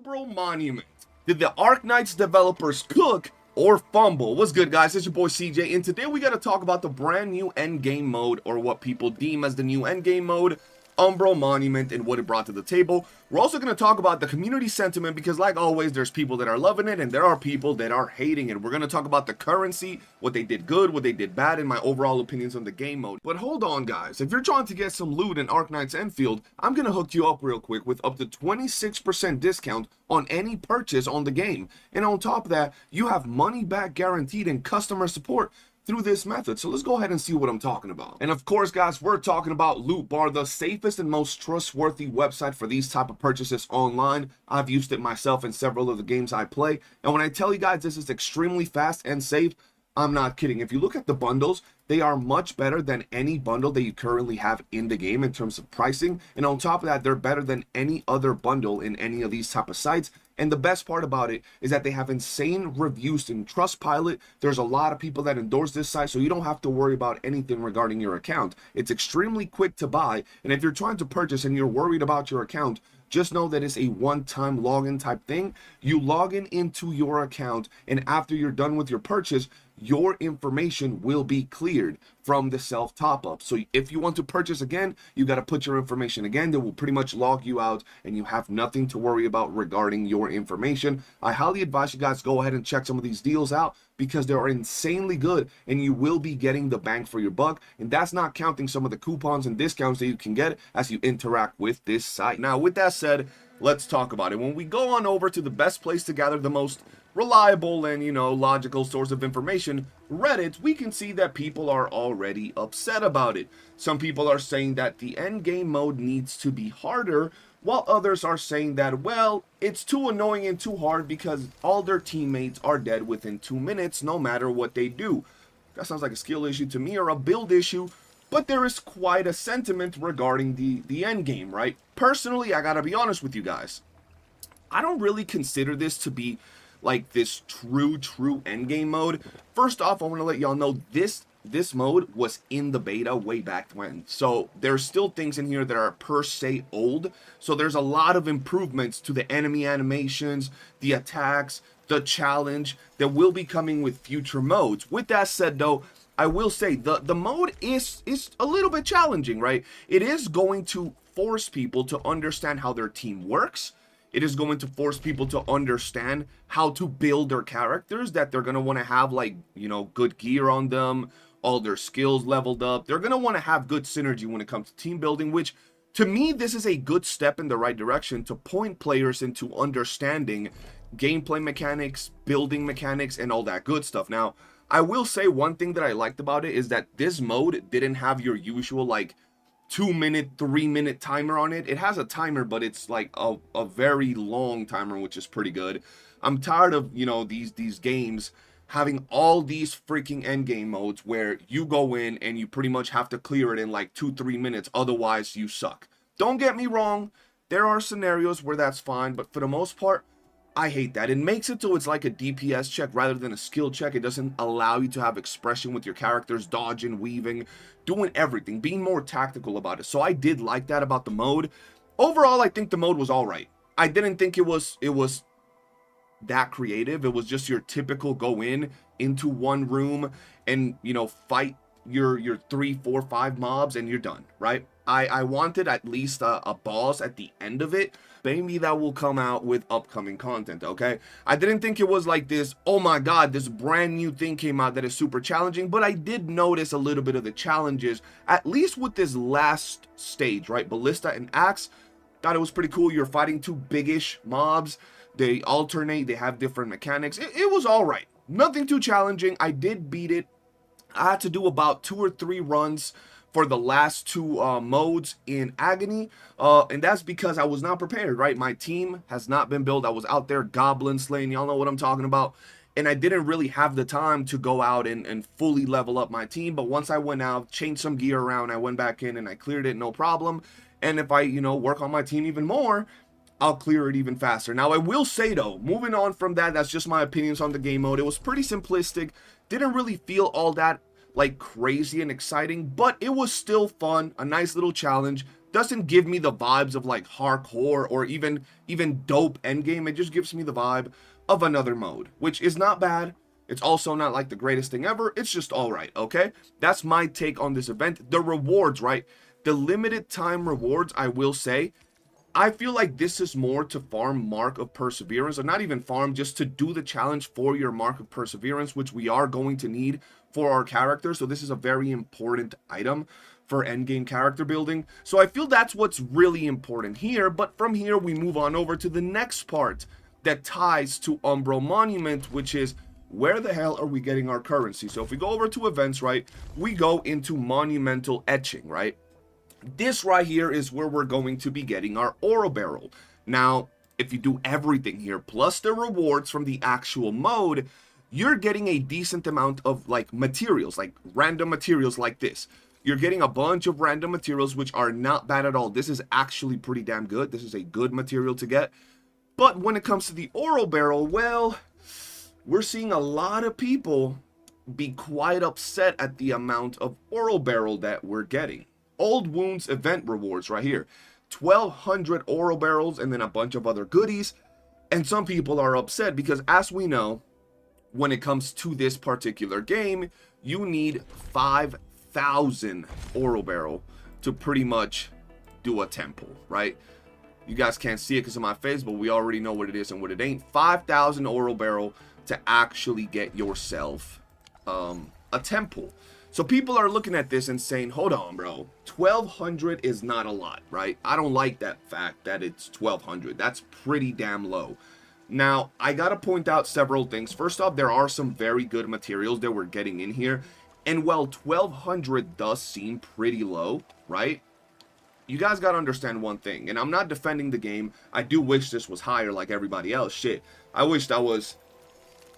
Umbral Monument. Did the Arknights developers cook or fumble? What's good, guys? It's your boy CJ, and today we got to talk about the brand new endgame mode, or what people deem as the new endgame mode, Umbral Monument, and what it brought to the table. We're also going to talk about the community sentiment, because like always, there's people that are loving it and there are people that are hating it. We're going to talk about the currency, what they did good, what they did bad, and my overall opinions on the game mode. But hold on, guys. If you're trying to get some loot in Arknights Enfield, I'm going to hook you up real quick with up to 26% discount on any purchase on the game. And on top of that, you have money back guaranteed and customer support through this method. So let's go ahead and see what I'm talking about. And of course, guys, we're talking about Loot Bar, the safest and most trustworthy website for these type of purchases online. I've used it myself in several of the games I play, and when I tell you guys this is extremely fast and safe, I'm not kidding. If you look at the bundles, they are much better than any bundle that you currently have in the game in terms of pricing. And on top of that, they're better than any other bundle in any of these type of sites. And the best part about it is that they have insane reviews in Trustpilot. There's a lot of people that endorse this site, so you don't have to worry about anything regarding your account. It's extremely quick to buy. And if you're trying to purchase and you're worried about your account, just know that it's a one-time login type thing. You log in into your account, and after you're done with your purchase, your information will be cleared from the self top-up. So if you want to purchase again, you got to put your information again. They will pretty much log you out, and you have nothing to worry about regarding your information. I highly advise you guys go ahead and check some of these deals out, because they are insanely good, and you will be getting the bang for your buck. And that's not counting some of the coupons and discounts that you can get as you interact with this site. Now, with that said, let's talk about it. When we go on over to the best place to gather the most reliable and, logical source of information, Reddit, we can see that people are already upset about it. Some people are saying that the endgame mode needs to be harder, while others are saying that, well, it's too annoying and too hard because all their teammates are dead within 2 minutes no matter what they do. That sounds like a skill issue to me, or a build issue, but there is quite a sentiment regarding the endgame, right? Personally, I gotta be honest with you guys. I don't really consider this to be like this true endgame mode. First off, I want to let y'all know this mode was in the beta way back when, so there's still things in here that are per se old. So there's a lot of improvements to the enemy animations, the attacks, the challenge that will be coming with future modes. With that said, though, I will say the mode is a little bit challenging, right? It is going to force people to understand how their team works. It is going to force people to understand how to build their characters, that they're going to want to have, like, good gear on them, all their skills leveled up. They're going to want to have good synergy when it comes to team building, which to me, this is a good step in the right direction to point players into understanding gameplay mechanics, building mechanics, and all that good stuff. Now, I will say one thing that I liked about it is that this mode didn't have your usual, like, 2-minute, 3-minute timer on it. It has a timer, but it's like a very long timer, which is pretty good. I'm tired of, these games having all these freaking endgame modes where you go in and you pretty much have to clear it in like 2-3 minutes, otherwise you suck. Don't get me wrong, there are scenarios where that's fine, but for the most part, I hate that. It makes it so it's like a DPS check rather than a skill check. It doesn't allow you to have expression with your characters, dodging, weaving, doing everything, being more tactical about it. So I did like that about the mode. Overall, I think the mode was all right. I didn't think it was that creative. It was just your typical go into one room and, fight your 3, 4, 5 mobs and you're done, right? I wanted at least a boss at the end of it. Maybe that will come out with upcoming content, okay? I didn't think it was like this, oh my god, this brand new thing came out that is super challenging, but I did notice a little bit of the challenges, at least with this last stage, right? Ballista and Axe, thought it was pretty cool. You're fighting 2 biggish mobs. They alternate, they have different mechanics. It was all right. Nothing too challenging. I did beat it. I had to do about 2 or 3 runs for the last 2 modes in Agony, and that's because I was not prepared, right? My team has not been built. I was out there goblin slaying, y'all know what I'm talking about, and I didn't really have the time to go out and fully level up my team. But once I went out, changed some gear around, I went back in and I cleared it, no problem. And if I, work on my team even more, I'll clear it even faster. Now, I will say, though, moving on from that, that's just my opinions on the game mode. It was pretty simplistic, didn't really feel all that like crazy and exciting, but it was still fun, a nice little challenge. doesn't give me the vibes of like hardcore or even dope endgame. It just gives me the vibe of another mode, which is not bad. It's also not like the greatest thing ever. It's just all right, okay? That's my take on this event. The rewards, right? The limited time rewards, I will say, I feel like this is more to farm Mark of Perseverance, or not even farm, just to do the challenge for your Mark of Perseverance, which we are going to need for our character. So this is a very important item for endgame character building. So I feel that's what's really important here. But from here, we move on over to the next part that ties to Umbral Monument, which is where the hell are we getting our currency? So if we go over to events, right, we go into monumental etching, right? This right here is where we're going to be getting our ore barrel. Now, if you do everything here, plus the rewards from the actual mode, you're getting a decent amount of like materials, like random materials like this. You're getting a bunch of random materials, which are not bad at all. This is actually pretty damn good. This is a good material to get. But when it comes to the ore barrel, well, we're seeing a lot of people be quite upset at the amount of ore barrel that we're getting. Old Wounds event rewards right here. 1,200 ore barrels and then a bunch of other goodies. And some people are upset because, as we know, when it comes to this particular game, you need 5,000 ore barrel to pretty much do a temple, right? You guys can't see it because of my face, but we already know what it is and what it ain't. 5,000 ore barrel to actually get yourself a temple. So people are looking at this and saying, hold on, bro, 1,200 is not a lot, right? I don't like that fact that it's 1,200. That's pretty damn low. Now, I got to point out several things. First off, there are some very good materials that we're getting in here. And while 1,200 does seem pretty low, right? You guys got to understand one thing. And I'm not defending the game. I do wish this was higher like everybody else. Shit. I wish that was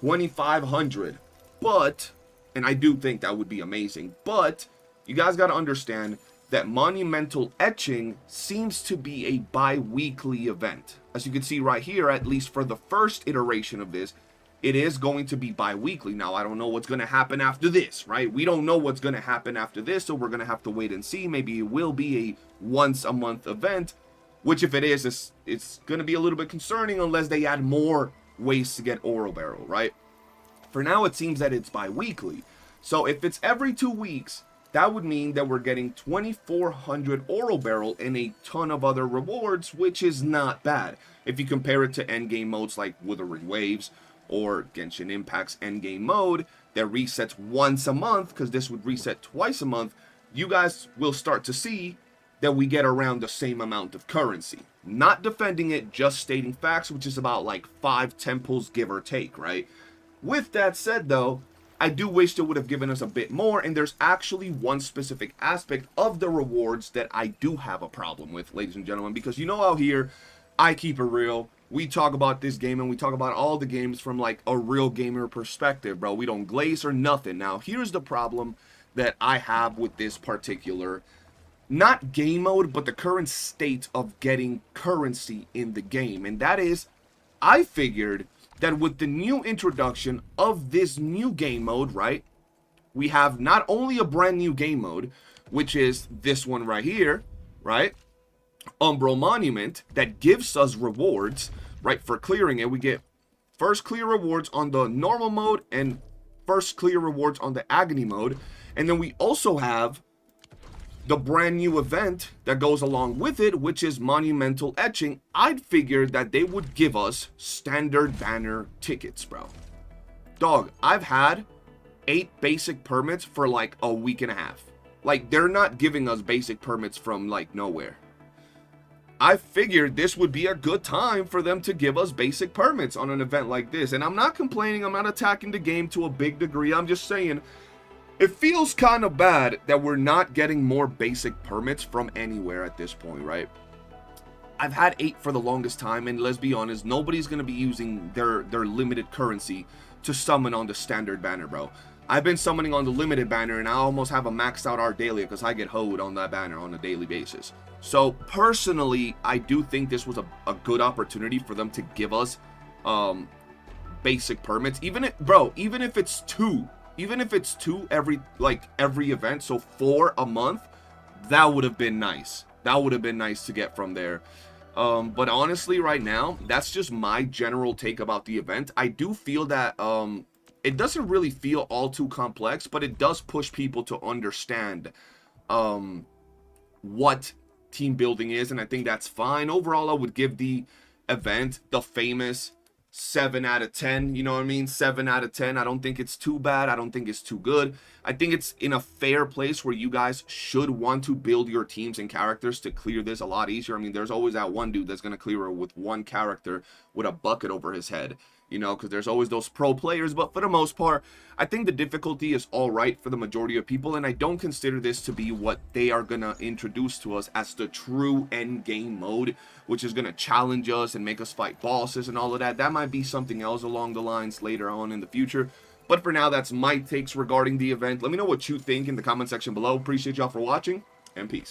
2,500. But, and I do think that would be amazing. But, you guys got to understand that monumental etching seems to be a bi-weekly event. As you can see right here, at least for the first iteration of this, it is going to be bi-weekly. Now, I don't know what's going to happen after this, right? We don't know what's going to happen after this, so we're going to have to wait and see. Maybe it will be a once-a-month event, which if it is, it's going to be a little bit concerning unless they add more ways to get ore barrel, right? For now, it seems that it's bi-weekly. So if it's every 2 weeks, that would mean that we're getting 2,400 ore barrel and a ton of other rewards, which is not bad. If you compare it to endgame modes like Wuthering Waves or Genshin Impact's endgame mode that resets once a month, because this would reset twice a month, you guys will start to see that we get around the same amount of currency. Not defending it, just stating facts, which is about like 5 temples, give or take, right? With that said, though, I do wish they would have given us a bit more, and there's actually one specific aspect of the rewards that I do have a problem with, ladies and gentlemen, because you know out here, I keep it real. We talk about this game, and we talk about all the games from, like, a real gamer perspective, bro. We don't glaze or nothing. Now, here's the problem that I have with this particular, not game mode, but the current state of getting currency in the game, and that is, I figured that with the new introduction of this new game mode, right, we have not only a brand new game mode, which is this one right here, right, Umbral Monument, that gives us rewards, right, for clearing it. We get first clear rewards on the normal mode and first clear rewards on the agony mode. And then we also have the brand new event that goes along with it, which is monumental etching. I'd figured that they would give us standard banner tickets, bro. Dog, I've had 8 basic permits for like a week and a half. Like, they're not giving us basic permits from like nowhere. I figured this would be a good time for them to give us basic permits on an event like this. And I'm not complaining, I'm not attacking the game to a big degree. I'm just saying, it feels kind of bad that we're not getting more basic permits from anywhere at this point, right? I've had 8 for the longest time, and let's be honest, nobody's going to be using their limited currency to summon on the standard banner, bro. I've been summoning on the limited banner, and I almost have a maxed out Ardalia because I get hoed on that banner on a daily basis. So, personally, I do think this was a good opportunity for them to give us basic permits. Even if it's 2. Even if it's 2 every event, so 4 a month, that would have been nice. That would have been nice to get from there. But honestly, right now, that's just my general take about the event. I do feel that it doesn't really feel all too complex, but it does push people to understand um, what team building is, and I think that's fine. Overall, I would give the event the famous 7 out of 10. You know what I mean? 7 out of 10. I don't think it's too bad. I don't think it's too good. I think it's in a fair place where you guys should want to build your teams and characters to clear this a lot easier. I mean, there's always that one dude that's going to clear it with one character with a bucket over his head, you know, because there's always those pro players. But for the most part, I think the difficulty is all right for the majority of people, and I don't consider this to be what they are going to introduce to us as the true end game mode, which is going to challenge us and make us fight bosses and all of that. That might be something else along the lines later on in the future. But for now, that's my takes regarding the event. Let me know what you think in the comment section below. Appreciate y'all for watching, and peace.